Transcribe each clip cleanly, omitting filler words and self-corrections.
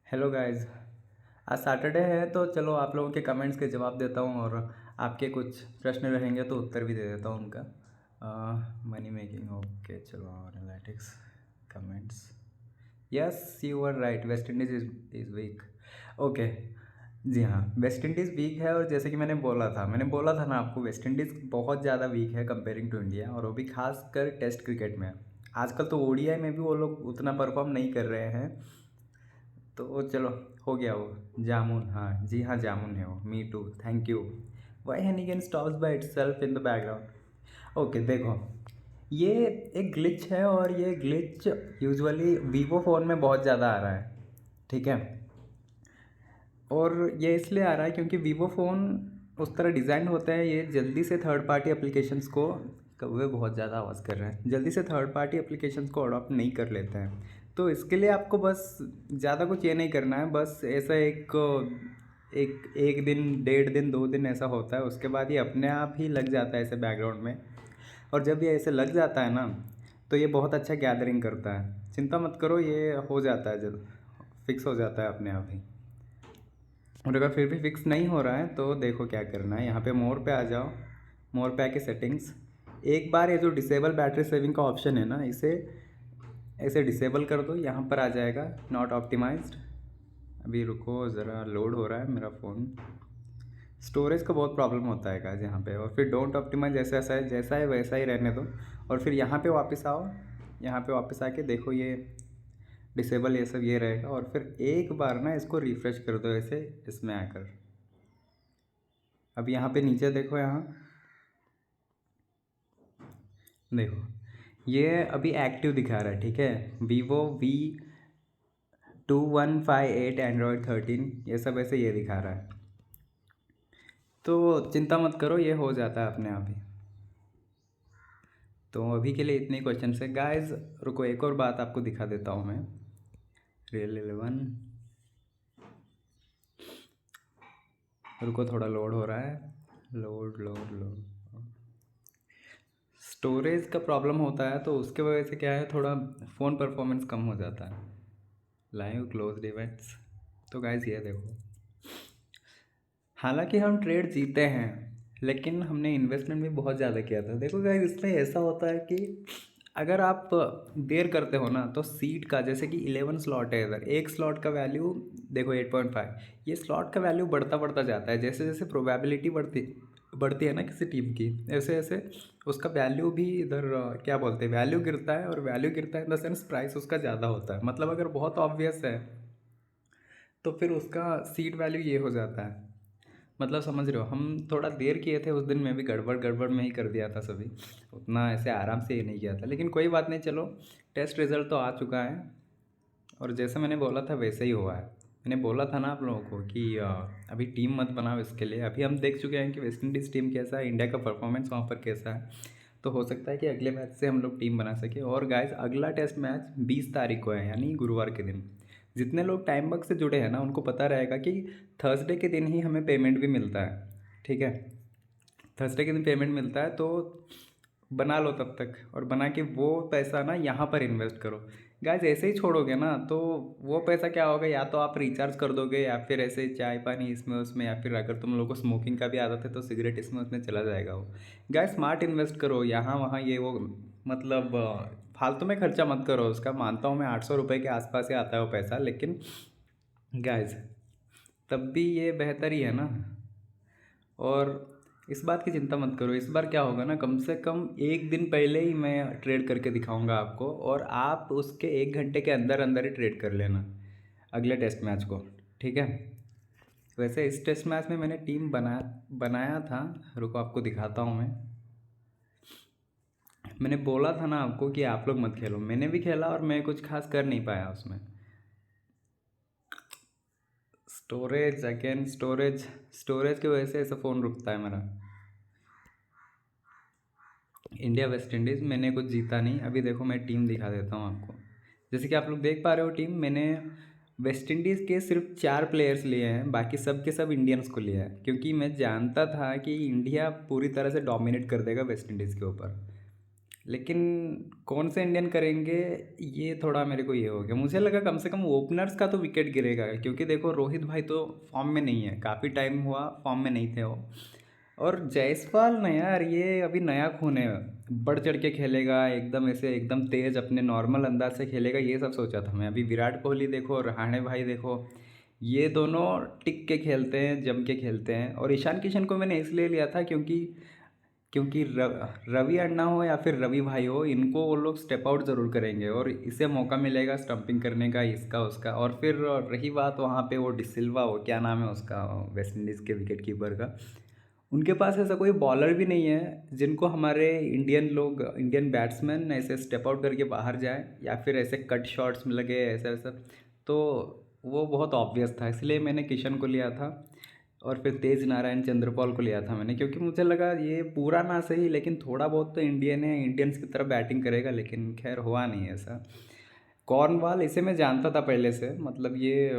Hello guys. आज Saturday है तो चलो आप लोगों के कमेंट्स के जवाब देता हूँ और आपके कुछ प्रश्न रहेंगे तो उत्तर भी दे देता हूँ उनका। मनी मेकिंग, ओके चलो। Analytics, comments. Yes you are right, West Indies is weak. Okay. जी हाँ, वेस्ट इंडीज़ वीक है और जैसे कि मैंने बोला था ना आपको, वेस्ट इंडीज़ बहुत ज़्यादा वीक है कंपेयरिंग टू इंडिया, और वो भी खास कर टेस्ट क्रिकेट में। आजकल तो ओडीआई में भी वो लोग उतना परफॉर्म नहीं कर रहे हैं। तो चलो, हो गया वो जामुन। हाँ जी हाँ, जामुन है वो। Me too, thank you. Why Honeygain stops by itself in the background. Okay देखो, ये एक ग्लिच है और ये ग्लिच यूजुअली वीवो फ़ोन में बहुत ज़्यादा आ रहा है। ठीक है। और ये इसलिए आ रहा है क्योंकि वीवो फ़ोन उस तरह डिज़ाइन होता है, ये जल्दी से थर्ड पार्टी एप्लीकेशंस को, कौवे बहुत ज़्यादा आवाज़ कर रहे हैं, जल्दी से थर्ड पार्टी एप्लीकेशंस को अडॉप्ट नहीं कर लेते हैं। तो इसके लिए आपको बस ज़्यादा कुछ ये नहीं करना है, बस ऐसा एक एक एक दिन, डेढ़ दिन, 2 दिन ऐसा होता है, उसके बाद ये अपने आप ही लग जाता है ऐसे बैकग्राउंड में। और जब ये ऐसे लग जाता है ना, तो ये बहुत अच्छा गैदरिंग करता है। चिंता मत करो, ये हो जाता है, जल्द फिक्स हो जाता है अपने आप ही। और अगर फिर भी फिक्स नहीं हो रहा है तो देखो क्या करना है, यहाँ पे मोर पे आ जाओ। मोर पे आके सेटिंग्स, एक बार ये जो डिसेबल बैटरी सेविंग का ऑप्शन है ना, इसे ऐसे डिसेबल कर दो। यहाँ पर आ जाएगा नॉट ऑप्टिमाइज्ड। अभी रुको ज़रा, लोड हो रहा है मेरा फ़ोन। स्टोरेज का बहुत प्रॉब्लम होता है गाइस यहाँ पे। और फिर डोंट ऑप्टिमाइज, जैसा है वैसा ही रहने दो। और फिर यहाँ पे वापस आओ। यहाँ पे वापस आके देखो, ये डिसेबल ये सब ये रहेगा। और फिर एक बार ना इसको रिफ़्रेश कर दो ऐसे, इसमें आकर। अब यहाँ पे नीचे देखो, यहाँ देखो, ये अभी एक्टिव दिखा रहा है। ठीक है, Vivo V2158 Android 13, ये सब ऐसे ये दिखा रहा है। तो चिंता मत करो, ये हो जाता है अपने आप ही। तो अभी के लिए इतने क्वेश्चन है गाइस। रुको, एक और बात आपको दिखा देता हूँ मैं। रियल 11, रुको थोड़ा लोड हो रहा है। Load load load. स्टोरेज का प्रॉब्लम होता है तो उसके वजह से क्या है, थोड़ा फ़ोन परफॉर्मेंस कम हो जाता है। Live close events. तो गाइस ये देखो, हालांकि हम ट्रेड जीते हैं, लेकिन हमने इन्वेस्टमेंट भी बहुत ज़्यादा किया था। देखो गाइस, इसमें ऐसा होता है कि अगर आप देर करते हो ना, तो सीट का, जैसे कि 11 स्लॉट है इधर, एक स्लॉट का वैल्यू देखो 8.5, ये स्लॉट का वैल्यू बढ़ता बढ़ता जाता है। जैसे जैसे प्रोबेबिलिटी बढ़ती बढ़ती है ना किसी टीम की, ऐसे ऐसे उसका वैल्यू भी इधर क्या बोलते हैं, वैल्यू गिरता है। और वैल्यू गिरता है इन द सेंस प्राइस उसका ज़्यादा होता है। मतलब अगर बहुत ऑब्वियस है तो फिर उसका सीट वैल्यू ये हो जाता है। मतलब समझ रहे हो, हम थोड़ा देर किए थे उस दिन, में भी गड़बड़ गड़बड़ में ही कर दिया था सभी। उतना ऐसे आराम से ये नहीं किया था, लेकिन कोई बात नहीं। चलो, टेस्ट रिज़ल्ट तो आ चुका है और जैसे मैंने बोला था वैसे ही हुआ है। मैंने बोला था ना आप लोगों को कि अभी टीम मत बनाओ इसके लिए। अभी हम देख चुके हैं कि वेस्ट इंडीज़ टीम कैसा है, इंडिया का परफॉर्मेंस वहाँ पर कैसा है। तो हो सकता है कि अगले मैच से हम लोग टीम बना सके। और गाइस, अगला टेस्ट मैच 20 तारीख को है, यानी गुरुवार के दिन। जितने लोग टाइम बग से जुड़े हैं ना, उनको पता रहेगा कि थर्सडे के दिन ही हमें पेमेंट भी मिलता है। ठीक है, थर्सडे के दिन पेमेंट मिलता है, तो बना लो तब तक, और बना के वो पैसा ना यहाँ पर इन्वेस्ट करो। गाइस, ऐसे ही छोड़ोगे ना तो वो पैसा क्या होगा, या तो आप रिचार्ज कर दोगे, या फिर ऐसे चाय पानी इसमें उसमें, या फिर अगर तुम लोगों को स्मोकिंग का भी आदत है तो सिगरेट इसमें उसमें चला जाएगा वो। गाइस, स्मार्ट इन्वेस्ट करो, यहाँ वहाँ ये वो, मतलब फालतू में खर्चा मत करो उसका। मानता हूँ मैं, 800 रुपये के आसपास ही आता है वो पैसा, लेकिन गाइस तब भी ये बेहतर ही है ना। और इस बात की चिंता मत करो, इस बार क्या होगा ना, कम से कम एक दिन पहले ही मैं ट्रेड करके दिखाऊंगा आपको, और आप उसके 1 घंटे के अंदर अंदर ही ट्रेड कर लेना अगले टेस्ट मैच को। ठीक है। वैसे इस टेस्ट मैच में मैंने टीम बनाया था। रुको आपको दिखाता हूँ मैं। मैंने बोला था ना आपको कि आप लोग मत खेलो, मैंने भी खेला और मैं कुछ खास कर नहीं पाया उसमें। स्टोरेज अगेन, स्टोरेज स्टोरेज की वजह से ऐसा फ़ोन रुकता है मेरा। इंडिया वेस्ट इंडीज़ मैंने कुछ जीता नहीं। अभी देखो, मैं टीम दिखा देता हूँ आपको। जैसे कि आप लोग देख पा रहे हो टीम, मैंने वेस्ट इंडीज़ के सिर्फ 4 प्लेयर्स लिए हैं, बाकी सब के सब इंडियंस को लिया है, क्योंकि मैं जानता था कि इंडिया पूरी तरह से डोमिनेट कर देगा वेस्ट इंडीज़ के ऊपर। लेकिन कौन से इंडियन करेंगे, ये थोड़ा मेरे को ये हो गया। मुझे लगा कम से कम ओपनर्स का तो विकेट गिरेगा, क्योंकि देखो रोहित भाई तो फॉर्म में नहीं है, काफ़ी टाइम हुआ फॉर्म में नहीं थे वो। और जायसवाल ना यार, ये अभी नया खून है, बढ़ चढ़ के खेलेगा एकदम, ऐसे एकदम तेज अपने नॉर्मल अंदाज से खेलेगा, ये सब सोचा था मैं। अभी विराट कोहली देखो, रहाणे भाई देखो, ये दोनों टिक के खेलते हैं, जम के खेलते हैं। और ईशान किशन को मैंने इसलिए लिया था क्योंकि क्योंकि रवि अन्ना हो या फिर रवि भाई हो, इनको वो लोग स्टेप आउट ज़रूर करेंगे और इसे मौका मिलेगा स्टंपिंग करने का, इसका उसका। और फिर रही बात वहाँ पे वो डिसिल्वा हो, क्या नाम है उसका, वेस्ट इंडीज़ के विकेट कीपर का, उनके पास ऐसा कोई बॉलर भी नहीं है जिनको हमारे इंडियन लोग, इंडियन बैट्समैन ऐसे स्टेप आउट करके बाहर जाए या फिर ऐसे कट शॉट्स में लगे ऐसा ऐसा। तो वो बहुत ऑब्वियस था, इसलिए मैंने किशन को लिया था। और फिर तेज नारायण चंद्रपॉल को लिया था मैंने, क्योंकि मुझे लगा ये पूरा ना सही लेकिन थोड़ा बहुत तो इंडियन है, इंडियंस की तरफ बैटिंग करेगा। लेकिन खैर हुआ नहीं ऐसा। कॉर्नवाल इसे मैं जानता था पहले से, मतलब ये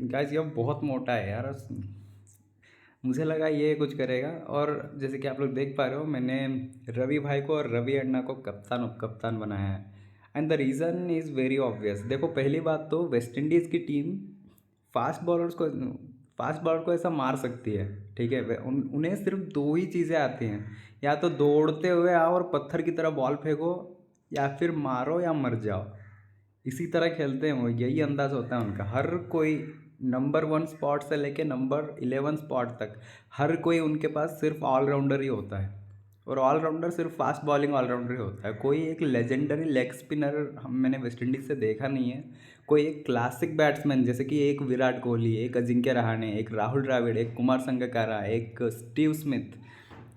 गाइस ये बहुत मोटा है यार, मुझे लगा ये कुछ करेगा। और जैसे कि आप लोग देख पा रहे हो, मैंने रवि भाई को और रवि अन्ना को कप्तान उप कप्तान बनाया है। And the reason is very obvious. देखो पहली बात तो वेस्ट इंडीज़ की टीम फास्ट बॉलर्स को फास्ट बॉलर को ऐसा मार सकती है, ठीक है। उन्हें सिर्फ दो ही चीज़ें आती हैं, या तो दौड़ते हुए आओ और पत्थर की तरह बॉल फेंको, या फिर मारो या मर जाओ। इसी तरह खेलते हैं वो, यही अंदाज होता है उनका। हर कोई नंबर 1 स्पॉट से लेके नंबर 11 स्पॉट तक हर कोई उनके पास सिर्फ ऑलराउंडर ही होता है। और ऑलराउंडर सिर्फ फास्ट बॉलिंग ऑलराउंडर ही होता है। कोई एक लेजेंडरी लेग स्पिनर हम मैंने वेस्ट इंडीज़ से देखा नहीं है। कोई एक क्लासिक बैट्समैन जैसे कि एक विराट कोहली, एक अजिंक्य रहाणे, एक राहुल द्रविड़, एक कुमार संगकारा, एक स्टीव स्मिथ,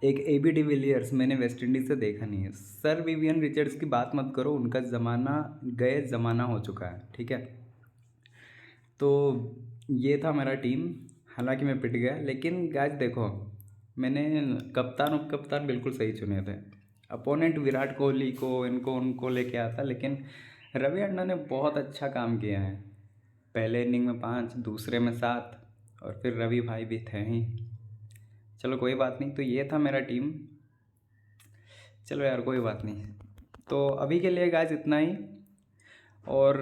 एक एबी डिविलियर्स मैंने वेस्ट इंडीज़ से देखा नहीं है। सर विवियन रिचर्ड्स की बात मत करो, उनका ज़माना गए ज़माना हो चुका है, ठीक है। तो ये था मेरा टीम, हालांकि मैं पिट गया। लेकिन गाइस देखो, मैंने कप्तान उप कप्तान बिल्कुल सही चुने थे। अपोनेंट विराट कोहली को इनको उनको लेके आता, लेकिन रवि अन्ना ने बहुत अच्छा काम किया है। पहले इनिंग में 5, दूसरे में 7, और फिर रवि भाई भी थे ही। चलो कोई बात नहीं, तो ये था मेरा टीम। चलो यार कोई बात नहीं। तो अभी के लिए गाइस इतना ही। और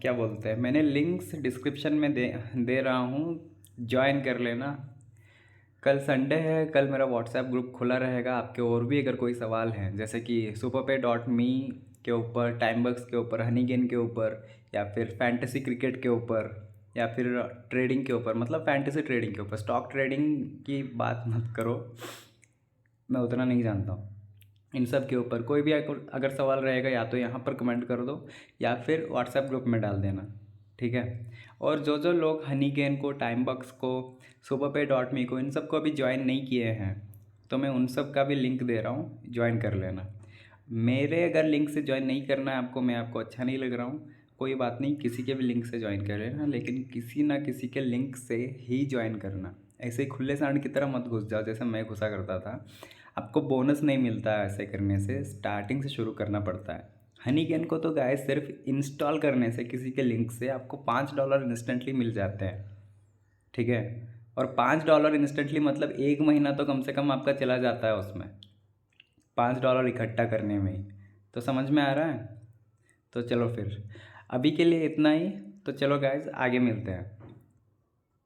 क्या बोलते हैं, मैंने लिंक्स डिस्क्रिप्शन में दे रहा हूँ, ज्वाइन कर लेना। कल संडे है, कल मेरा व्हाट्सएप ग्रुप खुला रहेगा। आपके और भी अगर कोई सवाल हैं, जैसे कि superpay.me के ऊपर, टाइमबक्स के ऊपर, हनी गेन के ऊपर, या फिर फैंटेसी क्रिकेट के ऊपर, या फिर ट्रेडिंग के ऊपर, मतलब फैंटेसी ट्रेडिंग के ऊपर, स्टॉक ट्रेडिंग की बात मत करो, मैं उतना नहीं जानता हूँ। इन सब के ऊपर कोई भी अगर सवाल रहेगा, या तो यहाँ पर कमेंट कर दो या फिर व्हाट्सएप ग्रुप में डाल देना, ठीक है। और जो जो लोग हनी गेन को, टाइम बक्स को, superpay.me को, इन सब को अभी ज्वाइन नहीं किए हैं, तो मैं उन सब का भी लिंक दे रहा हूँ, ज्वाइन कर लेना। मेरे अगर लिंक से ज्वाइन नहीं करना है आपको, मैं आपको अच्छा नहीं लग रहा हूँ, कोई बात नहीं, किसी के भी लिंक से ज्वाइन कर लेना, लेकिन किसी ना किसी के लिंक से ही ज्वाइन करना। ऐसे ही खुले सांड की तरह मत घुस जाओ जैसे मैं घुसा करता था। आपको बोनस नहीं मिलता है ऐसे करने से, स्टार्टिंग से शुरू करना पड़ता है। हनी गेन को तो गाइस सिर्फ इंस्टॉल करने से किसी के लिंक से आपको $5 इंस्टेंटली मिल जाते हैं, ठीक है। और $5 इंस्टेंटली मतलब 1 महीना तो कम से कम आपका चला जाता है उसमें, $5 इकट्ठा करने में ही। तो समझ में आ रहा है। तो चलो फिर अभी के लिए इतना ही। तो चलो गाइस आगे मिलते हैं।